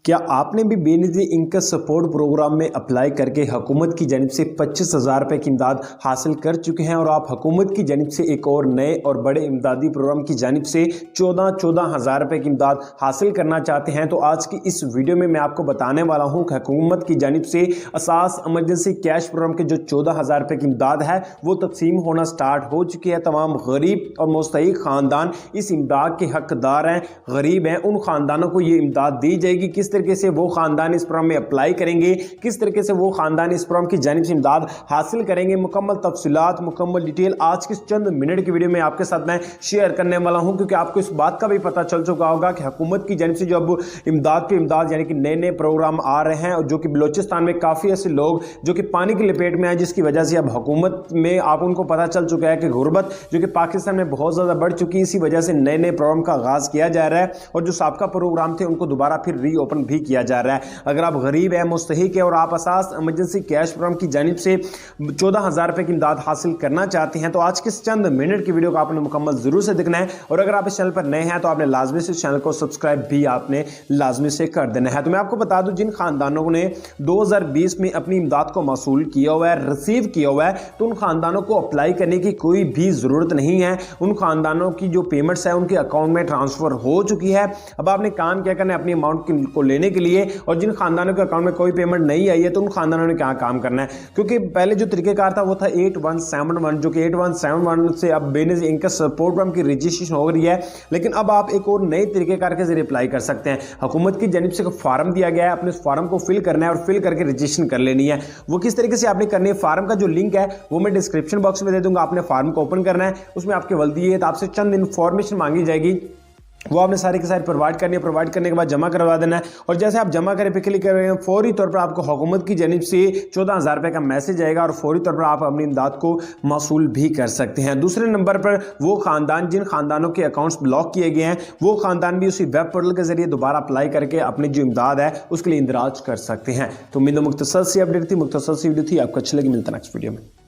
क्या आपने भी बेनज़ीर इनकम सपोर्ट प्रोग्राम में अप्लाई करके हुकूमत की जानिब से 25,000 रुपये की इमदाद हासिल कर चुके हैं और आप हुकूमत की जानिब से एक और नए और बड़े इमदादी प्रोग्राम की जानिब से 14,000 रुपये की इमदाद हासिल करना चाहते हैं? तो आज की इस वीडियो में मैं आपको बताने वाला हूं कि हुकूमत की जानिब से असास एमरजेंसी कैश प्रोग्राम के जो 14,000 रुपये की इमदाद है वो तकसीम होना स्टार्ट हो चुकी है। तमाम गरीब और मुस्तहिक ख़ानदान इस इमदाद के हकदार हैं, गरीब हैं, उन ख़ानदानों को ये इमदाद दी जाएगी। किस तरीके से वो खानदान इस प्रोग्राम में अप्लाई करेंगे, किस तरीके से वो खानदान इस प्रोग्राम की जानिब से इमदाद हासिल करेंगे, मुकम्मल तफसीलात, मुकम्मल डिटेल आज के चंद मिनट की वीडियो में आपके साथ मैं शेयर करने वाला हूं, क्योंकि आपको इस बात का भी पता चल चुका होगा कि हुकूमत की जानिब से जो अब इमदाद पे इमदाद यानी कि नए नए प्रोग्राम आ रहे हैं और जो कि बलोचिस्तान में काफ़ी ऐसे लोग जो कि पानी की लपेट में आए, जिसकी वजह से अब हुकूमत में आप उनको पता चल चुका है कि गुर्बत जो कि पाकिस्तान में बहुत ज़्यादा बढ़ चुकी है। इसी वजह से नए नए प्रोग्राम का आगाज़ किया जा रहा है और जो साबका प्रोग्राम थे उनको दोबारा फिर रीओपन भी किया जा रहा है। अगर आप गरीब हैं, मुस्तहिक है और आप असास एमरजेंसी कैश प्रोग्राम की जानिब से 14,000 रुपये की इमदाद हासिल करना चाहते हैं तो आज के चंद मिनट की वीडियो को आपने मुकम्मल जरूर से देखना है। और अगर आप इस चैनल पर नए हैं तो आपने लाजमी से चैनल को सब्सक्राइब भी आपने लाजमी से कर देना है। तो मैं आपको बता दूं, जिन खानदानों ने 2020 में अपनी इमदाद को मौसूल किया हुआ है, रिसीव किया हुआ है, तो उन खानदानों को अप्लाई करने की कोई भी ज़रूरत नहीं है। उन खानदानों की जो पेमेंट्स है उनके अकाउंट में ट्रांसफ़र हो चुकी है। अब आपने काम क्या करना है, अपनी अमाउंट को लेने के लिए। और जिन खानदानों के अकाउंट में कोई पेमेंट नहीं आई है तो उन खानदानों ने क्या काम करना है, क्योंकि पहले जो तरीक़ेकार था वो था 8171, जो कि 8171 से अब बेनज़ीर इनकम सपोर्ट प्रोग्राम की रजिस्ट्रेशन हो रही है। लेकिन अब आप एक और नए तरीक़ेकार के जरिए अप्लाई कर सकते हैं। हुकूमत की जानिब से फार्म दिया गया है, अपने उस फार्म को फिल करना है और फिल करके रजिस्ट्रेशन कर लेनी है। वो किस तरीके से आपने करनी है, फार्म का जो लिंक है वो मैं डिस्क्रिप्शन बॉक्स में दे दूंगा। आपने फार्म को ओपन करना है, उसमें आपके वल्दी है तो आपसे चंद इन्फॉर्मेशन मांगी जाएगी, वो आपने सारी की सारी प्रोवाइड करनी है। प्रोवाइड करने के बाद जमा करवा देना है और जैसे आप जमा करें पे क्लिक करेंगे फौरी तौर पर आपको हुकूमत की जानिब से 14,000 रुपये का मैसेज आएगा और फौरी तौर पर आप अपनी इमदाद को मौसूल भी कर सकते हैं। दूसरे नंबर पर वो खानदान जिन खानदानों के अकाउंट्स ब्लॉक किए गए हैं वो खानदान भी उसी वेब पोर्टल के जरिए दोबारा अप्लाई करके अपनी जो इमदाद है उसके लिए इंदराज कर सकते हैं। तो उम्मीद मुख्तसर सी अपडेट थी, मुख्तसर सी वीडियो थी, आपको अच्छी लगी। मिलता है नेक्स्ट वीडियो में।